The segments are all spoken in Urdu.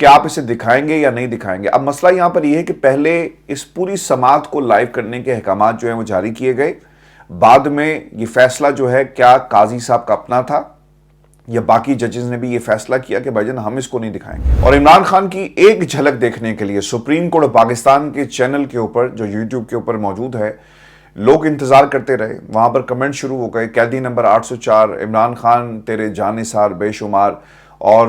کہ آپ اسے دکھائیں گے یا نہیں دکھائیں گے. اب مسئلہ یہاں پر یہ ہے کہ پہلے اس پوری سماعت کو لائیو کرنے کے احکامات جو ہیں وہ جاری کیے گئے. بعد میں یہ فیصلہ جو ہے کیا قاضی صاحب کا اپنا تھا یا باقی ججز نے بھی یہ فیصلہ کیا کہ بھائی جان ہم اس کو نہیں دکھائیں گے. اور عمران خان کی ایک جھلک دیکھنے کے لیے سپریم کورٹ پاکستان کے چینل کے اوپر جو یوٹیوب کے اوپر موجود ہے لوگ انتظار کرتے رہے. وہاں پر کمنٹ شروع ہو گئے, قیدی نمبر 804 عمران خان تیرے جانثار بے شمار, اور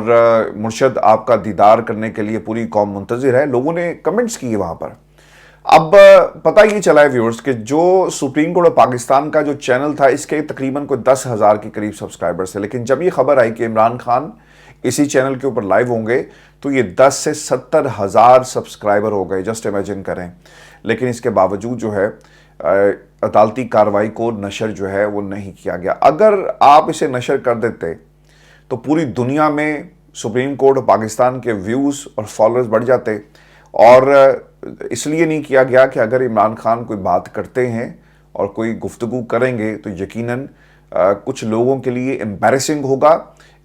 مرشد آپ کا دیدار کرنے کے لیے پوری قوم منتظر ہے. لوگوں نے کمنٹس کیے وہاں پر. اب پتہ یہ چلا ہے ویورز کہ جو سپریم کورٹ پاکستان کا جو چینل تھا اس کے تقریباً کوئی 10,000 کے قریب سبسکرائبرز تھے, لیکن جب یہ خبر آئی کہ عمران خان اسی چینل کے اوپر لائیو ہوں گے تو یہ 10 سے 70,000 سبسکرائبر ہو گئے. جسٹ امیجن کریں. لیکن اس کے باوجود جو ہے عدالتی کارروائی کو نشر جو ہے وہ نہیں کیا گیا. اگر آپ اسے نشر کر دیتے تو پوری دنیا میں سپریم کورٹ پاکستان کے ویوز اور فالوورز بڑھ جاتے. اور اس لیے نہیں کیا گیا کہ اگر عمران خان کوئی بات کرتے ہیں اور کوئی گفتگو کریں گے تو یقیناً کچھ لوگوں کے لیے امبیرسنگ ہوگا.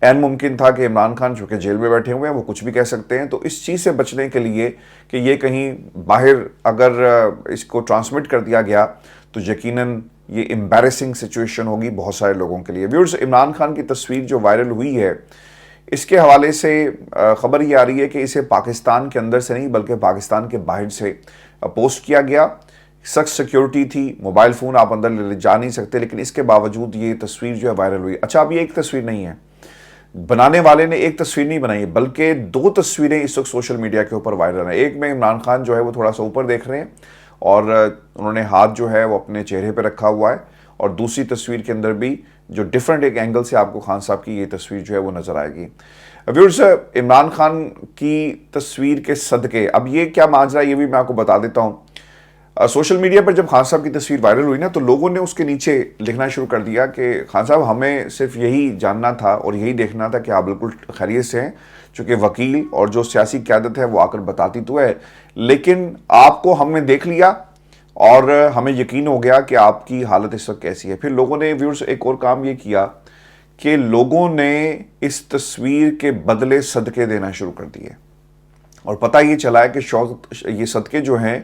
این ممکن تھا کہ عمران خان چونکہ جیل میں بیٹھے ہوئے ہیں وہ کچھ بھی کہہ سکتے ہیں, تو اس چیز سے بچنے کے لیے کہ یہ کہیں باہر اگر اس کو ٹرانسمٹ کر دیا گیا تو یقیناً یہ امبیرسنگ سچویشن ہوگی بہت سارے لوگوں کے لیے. ویورز, عمران خان کی تصویر جو وائرل ہوئی ہے اس کے حوالے سے خبر یہ آ رہی ہے کہ اسے پاکستان کے اندر سے نہیں بلکہ پاکستان کے باہر سے پوسٹ کیا گیا. سخت سیکیورٹی تھی, موبائل فون آپ اندر لے جا نہیں سکتے, لیکن اس کے باوجود یہ تصویر جو ہے وائرل ہوئی. اچھا, اب یہ ایک تصویر نہیں ہے, بنانے والے نے ایک تصویر نہیں بنائی بلکہ 2 تصویریں اس وقت سوشل میڈیا کے اوپر وائرل ہیں. ایک میں عمران خان جو ہے وہ تھوڑا سا اوپر دیکھ رہے ہیں اور انہوں نے ہاتھ جو ہے وہ اپنے چہرے پہ رکھا ہوا ہے, اور دوسری تصویر کے اندر بھی جو ڈیفرنٹ ایک اینگل سے آپ کو خان صاحب کی یہ تصویر جو ہے وہ نظر آئے گی. ویورز, عمران خان کی تصویر کے صدقے اب یہ کیا ماجرا یہ بھی میں آپ کو بتا دیتا ہوں. سوشل میڈیا پر جب خان صاحب کی تصویر وائرل ہوئی نا تو لوگوں نے اس کے نیچے لکھنا شروع کر دیا کہ خان صاحب ہمیں صرف یہی جاننا تھا اور یہی دیکھنا تھا کہ آپ بالکل خیریت سے ہیں, چونکہ وکیل اور جو سیاسی قیادت ہے وہ آ کر بتاتی تو ہے, لیکن آپ کو ہم نے دیکھ لیا اور ہمیں یقین ہو گیا کہ آپ کی حالت اس وقت کیسی ہے. پھر لوگوں نے ویورز ایک اور کام یہ کیا کہ لوگوں نے اس تصویر کے بدلے صدقے دینا شروع کر دیے, اور پتہ یہ چلا ہے کہ یہ صدقے جو ہیں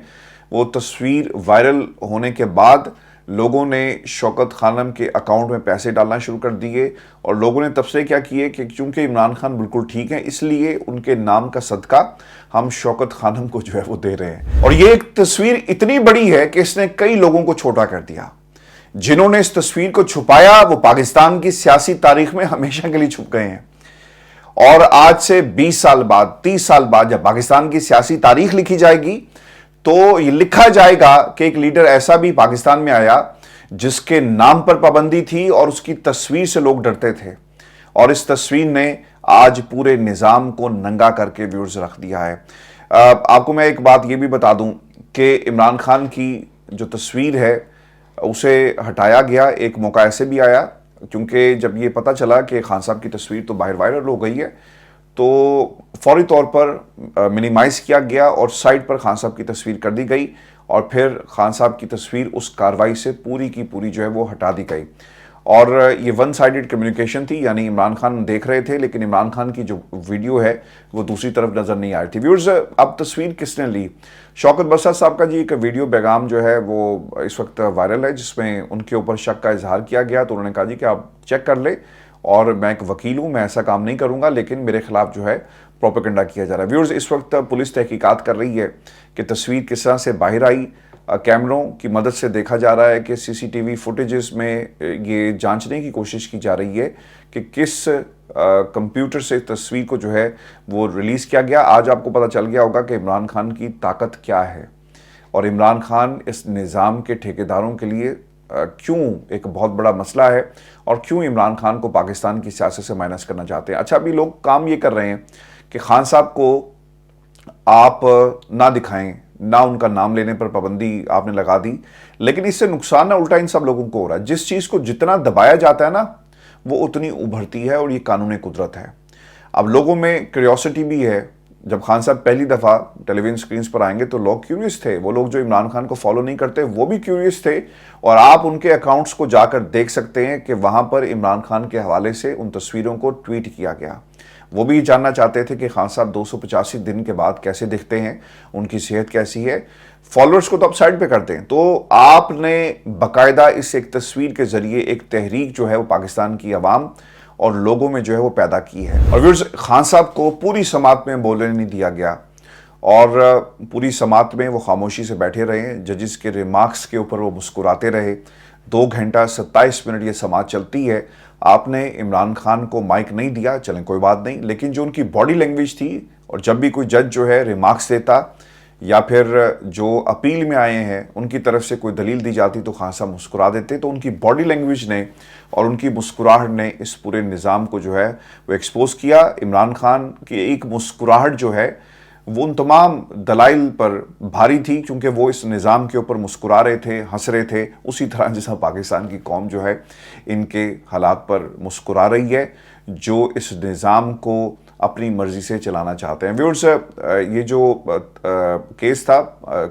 وہ تصویر وائرل ہونے کے بعد لوگوں نے شوکت خانم کے اکاؤنٹ میں پیسے ڈالنا شروع کر دیے, اور لوگوں نے تب سے کیا کیے کہ چونکہ عمران خان بالکل ٹھیک ہیں اس لیے ان کے نام کا صدقہ ہم شوکت خانم کو جو ہے وہ دے رہے ہیں. اور یہ ایک تصویر اتنی بڑی ہے کہ اس نے کئی لوگوں کو چھوٹا کر دیا. جنہوں نے اس تصویر کو چھپایا وہ پاکستان کی سیاسی تاریخ میں ہمیشہ کے لیے چھپ گئے ہیں, اور آج سے 20 سال بعد 30 سال بعد جب پاکستان کی سیاسی تاریخ لکھی جائے گی تو یہ لکھا جائے گا کہ ایک لیڈر ایسا بھی پاکستان میں آیا جس کے نام پر پابندی تھی اور اس کی تصویر سے لوگ ڈرتے تھے, اور اس تصویر نے آج پورے نظام کو ننگا کر کے ویورز رکھ دیا ہے. آپ کو میں ایک بات یہ بھی بتا دوں کہ عمران خان کی جو تصویر ہے اسے ہٹایا گیا. ایک موقع ایسے بھی آیا کیونکہ جب یہ پتہ چلا کہ خان صاحب کی تصویر تو باہر وائرل ہو گئی ہے تو فوری طور پر منیمائز کیا گیا اور سائٹ پر خان صاحب کی تصویر کر دی گئی, اور پھر خان صاحب کی تصویر اس کارروائی سے پوری کی پوری جو ہے وہ ہٹا دی گئی. اور یہ ون سائیڈڈ کمیونیکیشن تھی, یعنی عمران خان دیکھ رہے تھے لیکن عمران خان کی جو ویڈیو ہے وہ دوسری طرف نظر نہیں آ رہی تھی. ویورز, اب تصویر کس نے لی؟ شوکت بسر صاحب کا جی ایک ویڈیو پیغام جو ہے وہ اس وقت وائرل ہے جس میں ان کے اوپر شک کا اظہار کیا گیا, تو انہوں نے کہا جی کہ آپ چیک کر لیں, اور میں ایک وکیل ہوں, میں ایسا کام نہیں کروں گا, لیکن میرے خلاف جو ہے پروپیگنڈا کیا جا رہا ہے. ویورز, اس وقت پولیس تحقیقات کر رہی ہے کہ تصویر کس طرح سے باہر آئی. کیمروں کی مدد سے دیکھا جا رہا ہے کہ سی سی ٹی وی فوٹیجز میں یہ جانچنے کی کوشش کی جا رہی ہے کہ کس کمپیوٹر سے تصویر کو جو ہے وہ ریلیز کیا گیا. آج آپ کو پتہ چل گیا ہوگا کہ عمران خان کی طاقت کیا ہے, اور عمران خان اس نظام کے ٹھیکیداروں کے لیے کیوں ایک بہت بڑا مسئلہ ہے, اور کیوں عمران خان کو پاکستان کی سیاست سے مائنس کرنا چاہتے ہیں. اچھا, ابھی لوگ کام یہ کر رہے ہیں کہ خان صاحب کو آپ نہ دکھائیں, نہ ان کا نام لینے پر پابندی آپ نے لگا دی, لیکن اس سے نقصان نہ الٹا ان سب لوگوں کو ہو رہا ہے. جس چیز کو جتنا دبایا جاتا ہے نا وہ اتنی ابھرتی ہے, اور یہ قانون قدرت ہے. اب لوگوں میں کیوریوسٹی بھی ہے. جب خان صاحب پہلی دفعہ ٹیلی ویژن سکرینز پر آئیں گے تو لوگ کیوریس تھے, وہ لوگ جو عمران خان کو فالو نہیں کرتے وہ بھی کیوریس تھے, اور آپ ان کے اکاؤنٹس کو جا کر دیکھ سکتے ہیں کہ وہاں پر عمران خان کے حوالے سے ان تصویروں کو ٹویٹ کیا گیا. وہ بھی جاننا چاہتے تھے کہ خان صاحب 285 دن کے بعد کیسے دکھتے ہیں, ان کی صحت کیسی ہے. فالوورز کو تو آپ سائڈ پہ کرتے ہیں, تو آپ نے باقاعدہ اس ایک تصویر کے ذریعے ایک تحریک جو ہے وہ پاکستان کی عوام اور لوگوں میں جو ہے وہ پیدا کی ہے. اور ویورز, خان صاحب کو پوری سماعت میں بولنے نہیں دیا گیا اور پوری سماعت میں وہ خاموشی سے بیٹھے رہے. ججز کے ریمارکس کے اوپر وہ مسکراتے رہے. 2 گھنٹہ 27 منٹ یہ سماعت چلتی ہے. آپ نے عمران خان کو مائک نہیں دیا, چلیں کوئی بات نہیں, لیکن جو ان کی باڈی لینگویج تھی, اور جب بھی کوئی جج جو ہے ریمارکس دیتا یا پھر جو اپیل میں آئے ہیں ان کی طرف سے کوئی دلیل دی جاتی تو خان صاحب مسکرا دیتے. تو ان کی باڈی لینگویج نے اور ان کی مسکراہٹ نے اس پورے نظام کو جو ہے وہ ایکسپوز کیا. عمران خان کی ایک مسکراہٹ جو ہے وہ ان تمام دلائل پر بھاری تھی, کیونکہ وہ اس نظام کے اوپر مسکرا رہے تھے, ہنس رہے تھے, اسی طرح جیسا پاکستان کی قوم جو ہے ان کے حالات پر مسکرا رہی ہے جو اس نظام کو اپنی مرضی سے چلانا چاہتے ہیں. ویورز, یہ جو کیس تھا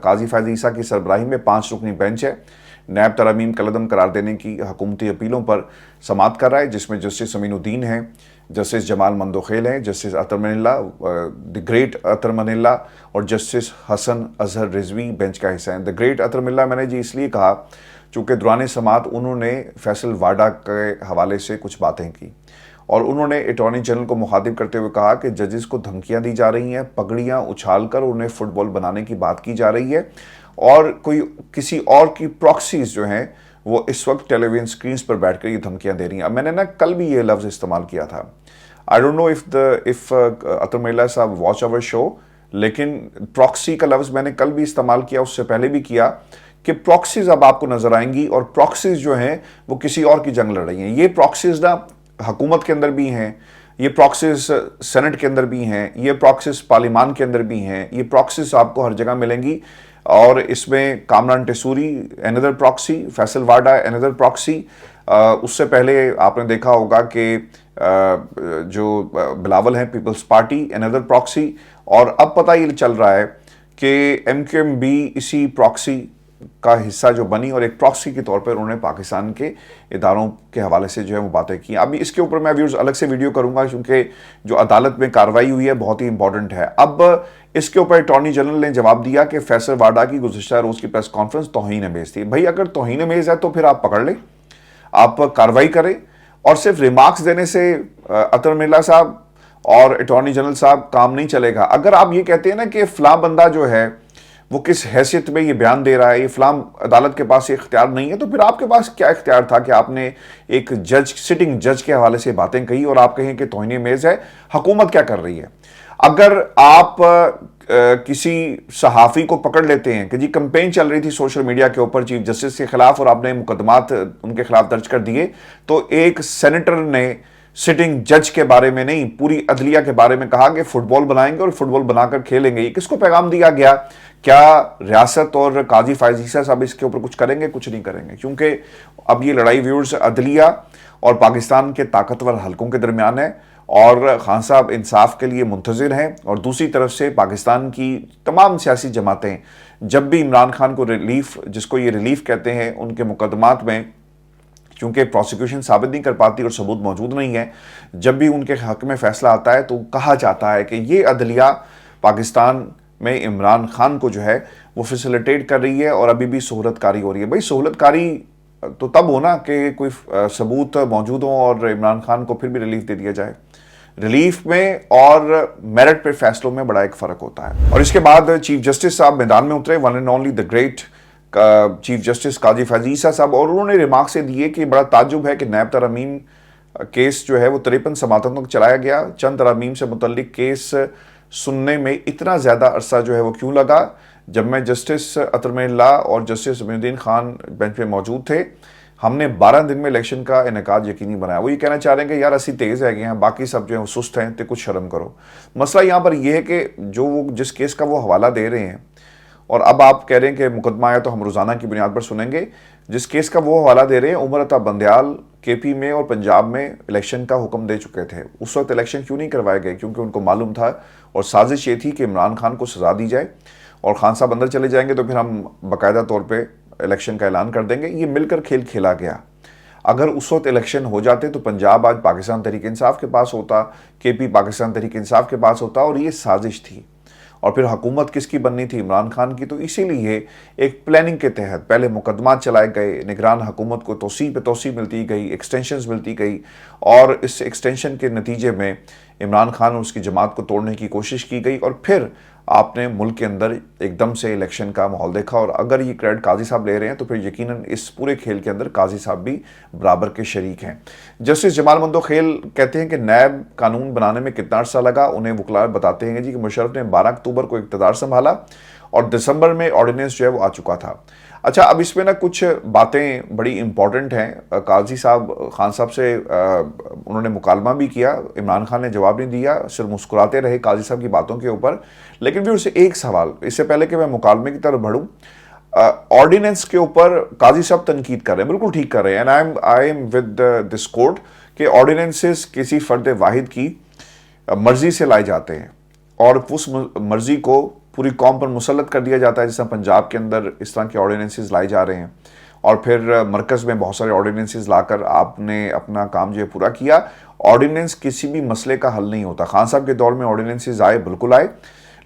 قاضی فیض عیسیٰ کی سربراہی میں 5 رکنی بینچ ہے, نیب ترامیم کالعدم قرار دینے کی حکومتی اپیلوں پر سماعت کر رہا ہے, جس میں جسٹس امین الدین ہیں, جسٹس جمال مندوخیل ہیں, جسٹس اطہر منیلہ دی گریٹ اطہر منیلہ اور جسٹس حسن اظہر رضوی بینچ کا حصہ ہیں. دی گریٹ اطہر منیلہ میں نے جی اس لیے کہا چونکہ دوران سماعت انہوں نے فیصل واڈا کے حوالے سے کچھ باتیں کی اور انہوں نے اٹارنی جنرل کو مخاطب کرتے ہوئے کہا کہ ججز کو دھمکیاں دی جا رہی ہیں, پگڑیاں اچھال کر انہیں فٹ بال بنانے کی بات کی جا رہی ہے اور کوئی کسی اور کی پراکسیز جو ہیں وہ اس وقت ٹیلی ویژن سکرینز پر بیٹھ کر یہ دھمکیاں دے رہی ہیں. اب میں نے کل بھی یہ لفظ استعمال کیا تھا. I don't know if اطہر منیلہ صاحب واچ our show, لیکن پراکسی کا لفظ میں نے کل بھی استعمال کیا, اس سے پہلے بھی کیا, کہ پراکسیز اب آپ کو نظر آئیں گی اور پراکسیز جو ہیں وہ کسی اور کی جنگ لڑ رہی ہیں. یہ پراکسیز نا حکومت کے اندر بھی ہیں, یہ پراکسیز سینٹ کے اندر بھی ہیں, یہ پراکسیز پارلیمان کے اندر بھی ہیں, یہ پراکسیز آپ کو ہر جگہ ملیں گی. اور اس میں کامران ٹیسوری another proxy, فیصل واڈا another proxy. اس سے پہلے آپ نے دیکھا ہوگا کہ جو بلاول ہیں پیپلز پارٹی another proxy, اور اب پتہ یہ چل رہا ہے کہ ایم کیو ایم بھی اسی پراکسی کا حصہ جو بنی اور ایک پراکسی کے طور پر انہوں نے پاکستان کے اداروں کے حوالے سے جو ہے وہ باتیں کی. ابھی اس کے اوپر میں ویورز الگ سے ویڈیو کروں گا کیونکہ جو عدالت میں کارروائی ہوئی ہے بہت ہی امپورٹنٹ ہے. اب اس کے اوپر اٹارنی جنرل نے جواب دیا کہ فیصل واڈا کی گزشتہ روز کی پریس کانفرنس توہین آمیز تھی. بھائی اگر توہین آمیز ہے تو پھر آپ پکڑ لیں, آپ کارروائی کریں, اور صرف ریمارکس دینے سے اطہر منیلہ صاحب اور اٹارنی جنرل صاحب کام نہیں چلے گا. اگر آپ یہ کہتے ہیں نا کہ فلاں بندہ جو ہے وہ کس حیثیت میں یہ بیان دے رہا ہے, یہ فلاں عدالت کے پاس یہ اختیار نہیں ہے, تو پھر آپ کے پاس کیا اختیار تھا کہ آپ نے ایک جج, سٹنگ جج کے حوالے سے باتیں کہی اور آپ کہیں کہ توہین آمیز ہے. حکومت کیا کر رہی ہے؟ اگر آپ کسی صحافی کو پکڑ لیتے ہیں کہ جی کمپین چل رہی تھی سوشل میڈیا کے اوپر چیف جسٹس کے خلاف اور آپ نے مقدمات ان کے خلاف درج کر دیے, تو ایک سینیٹر نے سٹنگ جج کے بارے میں نہیں پوری عدلیہ کے بارے میں کہا کہ فٹ بال بنائیں گے اور فٹ بال بنا کر کھیلیں گے. یہ کس کو پیغام دیا گیا؟ کیا ریاست اور قاضی فیض عیسیٰ صاحب اس کے اوپر کچھ کریں گے؟ کچھ نہیں کریں گے, کیونکہ اب یہ لڑائی ویورز عدلیہ اور پاکستان کے طاقتور حلقوں کے درمیان ہے اور خان صاحب انصاف کے لیے منتظر ہیں. اور دوسری طرف سے پاکستان کی تمام سیاسی جماعتیں جب بھی عمران خان کو ریلیف, جس کو یہ ریلیف کہتے ہیں, ان کے مقدمات میں چونکہ پروسیکیوشن ثابت نہیں کر پاتی اور ثبوت موجود نہیں ہے, جب بھی ان کے حق میں فیصلہ آتا ہے تو کہا جاتا ہے کہ یہ عدلیہ پاکستان میں عمران خان کو جو ہے وہ فیسیلیٹیٹ کر رہی ہے اور ابھی بھی سہولت کاری ہو رہی ہے. بھائی سہولت کاری تو تب ہونا کہ کوئی ثبوت موجود ہوں اور عمران خان کو پھر بھی ریلیف دے دیا جائے. ریلیف میں اور میرٹ پہ فیصلوں میں بڑا ایک فرق ہوتا ہے. اور اس کے بعد چیف جسٹس صاحب میدان میں اترے, one and only the great chief justice قاضی فیض عیسیٰ صاحب, اور انہوں نے ریمارک سے دیے کہ بڑا تعجب ہے کہ نیب ترامیم کیس جو ہے وہ 53 سماعتوں تک چلایا گیا. چند ترامیم سے متعلق کیس سننے میں اتنا زیادہ عرصہ جو ہے وہ کیوں لگا؟ جب میں جسٹس اطہر منیلہ اور جسٹس امین الدین خان بینچ پہ موجود تھے, ہم نے 12 دن میں الیکشن کا انعقاد یقینی بنایا. وہ یہ کہنا چاہ رہے ہیں کہ یار اسی تیز ہے گئے ہیں, باقی سب جو ہیں وہ سست ہیں, تو کچھ شرم کرو. مسئلہ یہاں پر یہ ہے کہ جو وہ جس کیس کا وہ حوالہ دے رہے ہیں, اور اب آپ کہہ رہے ہیں کہ مقدمہ آیا تو ہم روزانہ کی بنیاد پر سنیں گے, جس کیس کا وہ حوالہ دے رہے ہیں عمر عطا بندیال کے پی میں اور پنجاب میں الیکشن کا حکم دے چکے تھے. اس وقت الیکشن کیوں نہیں کروائے گئے؟ کیونکہ ان کو معلوم تھا اور سازش یہ تھی کہ عمران خان کو سزا دی جائے اور خان صاحب اندر چلے جائیں گے تو پھر ہم باقاعدہ طور پہ الیکشن کا اعلان کر دیں گے. یہ مل کر کھیل کھیلا گیا. اگر اس وقت الیکشن ہو جاتے تو پنجاب آج پاکستان تحریک انصاف کے پاس ہوتا, کے پی پاکستان تحریک انصاف کے پاس ہوتا, اور یہ سازش تھی. اور پھر حکومت کس کی بننی تھی؟ عمران خان کی. تو اسی لیے ایک پلاننگ کے تحت پہلے مقدمات چلائے گئے, نگران حکومت کو توسیع پہ توسیع ملتی گئی, ایکسٹینشنز ملتی گئی, اور اس ایکسٹینشن کے نتیجے میں عمران خان اور اس کی جماعت کو توڑنے کی کوشش کی گئی, اور پھر آپ نے ملک کے اندر ایک دم سے الیکشن کا ماحول دیکھا. اور اگر یہ کریڈٹ قاضی صاحب لے رہے ہیں تو پھر یقیناً اس پورے کھیل کے اندر قاضی صاحب بھی برابر کے شریک ہیں. جسٹس جمال مندوخیل کہتے ہیں کہ نیب قانون بنانے میں کتنا عرصہ لگا. انہیں وکلاء بتاتے ہیں جی کہ مشرف نے 12 اکتوبر کو اقتدار سنبھالا اور دسمبر میں آرڈیننس جو ہے وہ آ چکا تھا. اچھا, اب اس میں نا کچھ باتیں بڑی امپورٹنٹ ہیں. قاضی صاحب خان صاحب سے انہوں نے مکالمہ بھی کیا, عمران خان نے جواب نہیں دیا, صرف مسکراتے رہے قاضی صاحب کی باتوں کے اوپر. لیکن پھر اسے ایک سوال, اس سے پہلے کہ میں مکالمے کی طرف بڑھوں, آرڈیننس کے اوپر قاضی صاحب تنقید کر رہے ہیں, بالکل ٹھیک کر رہے ہیں, and I'm with this quote کہ آرڈیننسز کسی فرد واحد کی مرضی سے لائے جاتے ہیں اور اس مرضی کو پوری قوم پر مسلط کر دیا جاتا ہے, جس طرح پنجاب کے اندر اس طرح کے آرڈیننسز لائے جا رہے ہیں, اور پھر مرکز میں بہت سارے آرڈیننسز لا کر آپ نے اپنا کام جو ہے پورا کیا. آرڈیننس کسی بھی مسئلے کا حل نہیں ہوتا. خان صاحب کے دور میں آرڈیننسز آئے, بالکل آئے,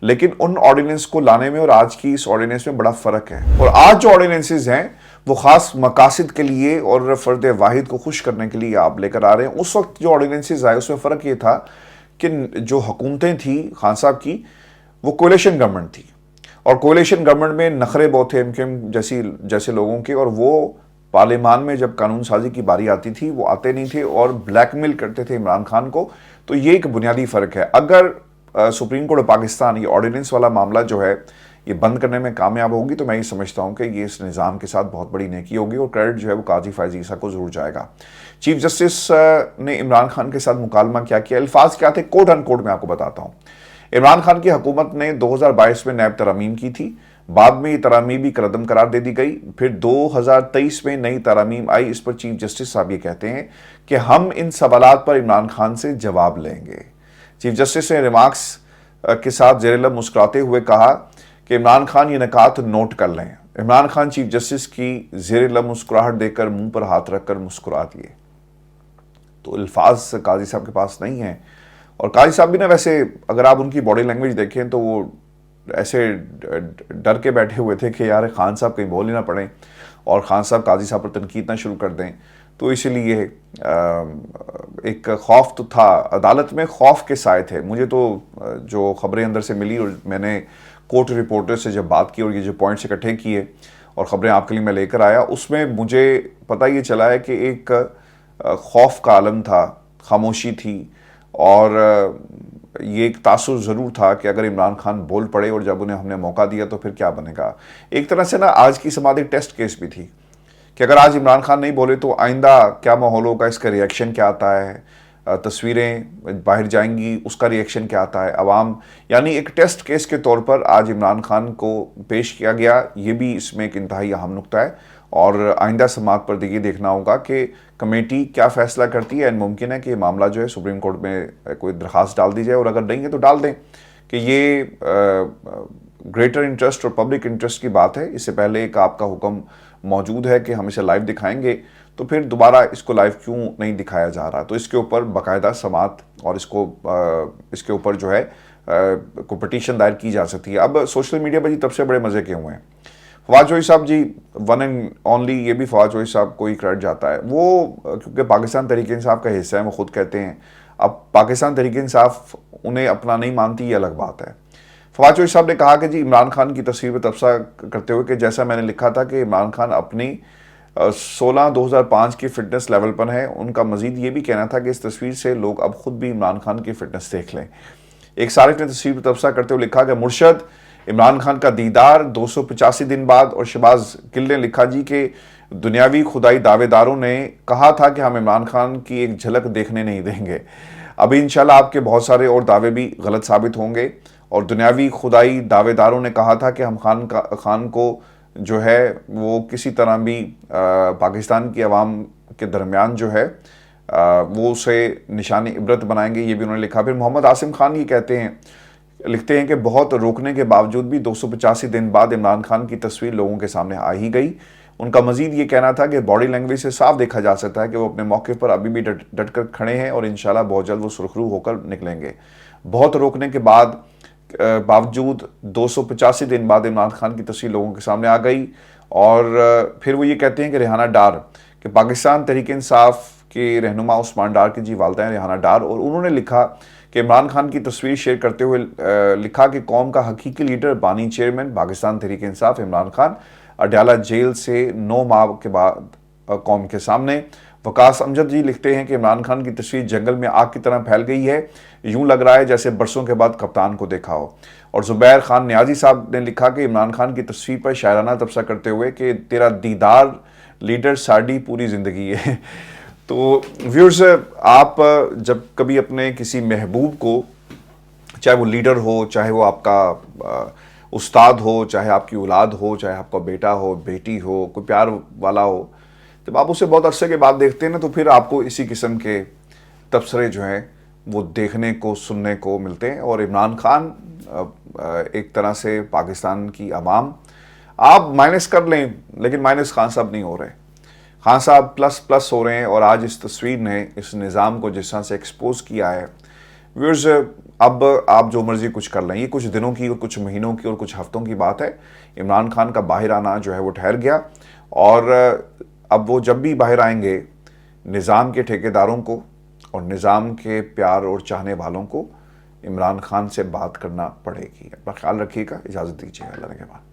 لیکن ان آرڈیننس کو لانے میں اور آج کی اس آرڈیننس میں بڑا فرق ہے. اور آج جو آرڈیننسز ہیں وہ خاص مقاصد کے لیے اور فرد واحد کو خوش کرنے کے لیے آپ لے کر آ رہے ہیں. اس وقت جو آرڈیننسز آئے اس میں فرق یہ تھا کہ جو حکومتیں تھیں خان صاحب کی وہ کولیشن گورنمنٹ تھی, اور کولیشن گورنمنٹ میں نخرے بہت تھے MQM جیسے لوگوں کے, اور وہ پارلیمان میں جب قانون سازی کی باری آتی تھی وہ آتے نہیں تھے اور بلیک میل کرتے تھے عمران خان کو. تو یہ ایک بنیادی فرق ہے. اگر سپریم کورٹ آف پاکستان یہ آرڈیننس والا معاملہ جو ہے یہ بند کرنے میں کامیاب ہوگی تو میں یہ سمجھتا ہوں کہ یہ اس نظام کے ساتھ بہت بڑی نیکی ہوگی, اور کریڈٹ جو ہے وہ قاضی فائز عیسیٰ کو ضرور جائے گا. چیف جسٹس نے عمران خان کے ساتھ مکالمہ کیا, الفاظ کیا تھے, کوٹ ان کوٹ میں آپ کو بتاتا ہوں. عمران خان کی حکومت نے 2022 میں نیب ترامیم کی تھی, بعد میں یہ ترامیم بھی کردم قرار دے دی گئی, پھر 2023 میں نئی ترامیم آئی. اس پر چیف جسٹس صاحب یہ کہتے ہیں کہ ہم ان سوالات پر عمران خان سے جواب لیں گے. چیف جسٹس نے ریمارکس کے ساتھ زیر لب مسکراتے ہوئے کہا کہ عمران خان یہ نکات نوٹ کر لیں. عمران خان چیف جسٹس کی زیر لب مسکراہٹ دے کر منہ پر ہاتھ رکھ کر مسکرا دیے. تو الفاظ قاضی صاحب کے پاس نہیں ہیں, اور قاضی صاحب بھی نا ویسے اگر آپ ان کی باڈی لینگویج دیکھیں تو وہ ایسے ڈر کے بیٹھے ہوئے تھے کہ یار خان صاحب کہیں بول ہی نہ پڑیں اور خان صاحب قاضی صاحب پر تنقید نہ شروع کر دیں. تو اسی لیے ایک خوف تو تھا, عدالت میں خوف کے سائے تھے. مجھے تو جو خبریں اندر سے ملی اور میں نے کورٹ رپورٹر سے جب بات کی اور یہ جو پوائنٹس اکٹھے کیے اور خبریں آپ کے لیے میں لے کر آیا, اس میں مجھے پتہ یہ چلا ہے کہ ایک خوف کا عالم تھا, خاموشی تھی, اور یہ ایک تاثر ضرور تھا کہ اگر عمران خان بول پڑے اور جب انہیں ہم نے موقع دیا تو پھر کیا بنے گا. ایک طرح سے نا آج کی سماعت ایک ٹیسٹ کیس بھی تھی کہ اگر آج عمران خان نہیں بولے تو آئندہ کیا ماحول ہوگا, اس کا ریئیکشن کیا آتا ہے, تصویریں باہر جائیں گی اس کا ریئیکشن کیا آتا ہے, عوام. یعنی ایک ٹیسٹ کیس کے طور پر آج عمران خان کو پیش کیا گیا. یہ بھی اس میں ایک انتہائی اہم نقطہ ہے, اور آئندہ سماعت پر یہ دیکھنا ہوگا کہ کمیٹی کیا فیصلہ کرتی ہے. ممکن ہے کہ یہ معاملہ جو ہے سپریم کورٹ میں کوئی درخواست ڈال دی جائے, اور اگر نہیں ہے تو ڈال دیں کہ یہ گریٹر انٹرسٹ اور پبلک انٹرسٹ کی بات ہے. اس سے پہلے ایک آپ کا حکم موجود ہے کہ ہم اسے لائیو دکھائیں گے, تو پھر دوبارہ اس کو لائیو کیوں نہیں دکھایا جا رہا. تو اس کے اوپر باقاعدہ سماعت اور اس کے اوپر جو ہے کوئی پٹیشن دائر کی جا سکتی ہے. اب سوشل میڈیا پر جی تب سے بڑے مزے کے ہوئے ہیں. فواد چوہدری صاحب جی ون اینڈ اونلی, یہ بھی فواد چوہدری صاحب کو ہی کریڈٹ جاتا ہے. وہ کیونکہ پاکستان تحریک انصاف کا حصہ ہے, وہ خود کہتے ہیں. اب پاکستان تحریک انصاف انہیں اپنا نہیں مانتی, یہ الگ بات ہے. فواد چوہدری صاحب نے کہا کہ جی عمران خان کی تصویر پر تبصرہ کرتے ہوئے کہ جیسا میں نے لکھا تھا کہ عمران خان اپنی 16/2005 کی فٹنس لیول پر ہیں. ان کا مزید یہ بھی کہنا تھا کہ اس تصویر سے لوگ اب خود بھی عمران خان کی فٹنس دیکھ لیں. ایک صارف نے تصویر پر تبصرہ کرتے ہوئے لکھا کہ مرشد عمران خان کا دیدار 285 دن بعد. اور شہباز گل نے لکھا جی کہ دنیاوی خدائی دعوے داروں نے کہا تھا کہ ہم عمران خان کی ایک جھلک دیکھنے نہیں دیں گے. ابھی انشاءاللہ آپ کے بہت سارے اور دعوے بھی غلط ثابت ہوں گے, اور دنیاوی خدائی دعوے داروں نے کہا تھا کہ ہم خان کو جو ہے وہ کسی طرح بھی پاکستان کی عوام کے درمیان جو ہے وہ اسے نشانی عبرت بنائیں گے. یہ بھی انہوں نے لکھا. پھر محمد عاصم خان یہ لکھتے ہیں کہ بہت روکنے کے باوجود بھی 285 دن بعد عمران خان کی تصویر لوگوں کے سامنے آ ہی گئی. ان کا مزید یہ کہنا تھا کہ باڈی لینگویج سے صاف دیکھا جا سکتا ہے کہ وہ اپنے موقف پر ابھی بھی ڈٹ کر کھڑے ہیں اور انشاءاللہ بہت جلد وہ سرخرو ہو کر نکلیں گے. بہت روکنے کے باوجود 285 دن بعد عمران خان کی تصویر لوگوں کے سامنے آ گئی, اور پھر وہ یہ کہتے ہیں کہ ریحانہ ڈار, کہ پاکستان تحریک انصاف کے رہنما عثمان ڈار کی جی والدہ ہیں ریحانہ ڈار, اور انہوں نے لکھا کہ عمران خان کی تصویر شیئر کرتے ہوئے لکھا کہ قوم کا حقیقی لیڈر بانی چیئرمین پاکستان تحریک انصاف عمران خان اڈیالہ جیل سے 9 ماہ کے بعد قوم کے سامنے. وقاص امجد جی لکھتے ہیں کہ عمران خان کی تصویر جنگل میں آگ کی طرح پھیل گئی ہے, یوں لگ رہا ہے جیسے برسوں کے بعد کپتان کو دیکھا ہو. اور زبیر خان نیازی صاحب نے لکھا کہ عمران خان کی تصویر پر شاعرانہ تبصرہ کرتے ہوئے کہ تیرا دیدار لیڈر ساڈی پوری زندگی ہے. تو ویورز, آپ جب کبھی اپنے کسی محبوب کو, چاہے وہ لیڈر ہو, چاہے وہ آپ کا استاد ہو, چاہے آپ کی اولاد ہو, چاہے آپ کا بیٹا ہو, بیٹی ہو, کوئی پیار والا ہو, جب آپ اسے بہت عرصے کے بعد دیکھتے ہیں نا, تو پھر آپ کو اسی قسم کے تبصرے جو ہیں وہ دیکھنے کو سننے کو ملتے ہیں. اور عمران خان ایک طرح سے پاکستان کی عوام, آپ مائنس کر لیں لیکن مائنس خان صاحب نہیں ہو رہے, خان صاحب پلس ہو رہے ہیں. اور آج اس تصویر نے اس نظام کو جس طرح سے ایکسپوز کیا ہے, ویورز اب آپ جو مرضی کچھ کر لیں, یہ کچھ دنوں کی اور کچھ مہینوں کی اور کچھ ہفتوں کی بات ہے. عمران خان کا باہر آنا جو ہے وہ ٹھہر گیا, اور اب وہ جب بھی باہر آئیں گے, نظام کے ٹھیکیداروں کو اور نظام کے پیار اور چاہنے والوں کو عمران خان سے بات کرنا پڑے گی. اپنا خیال رکھیے گا, اجازت دیجیے گا, اللہ کے بعد.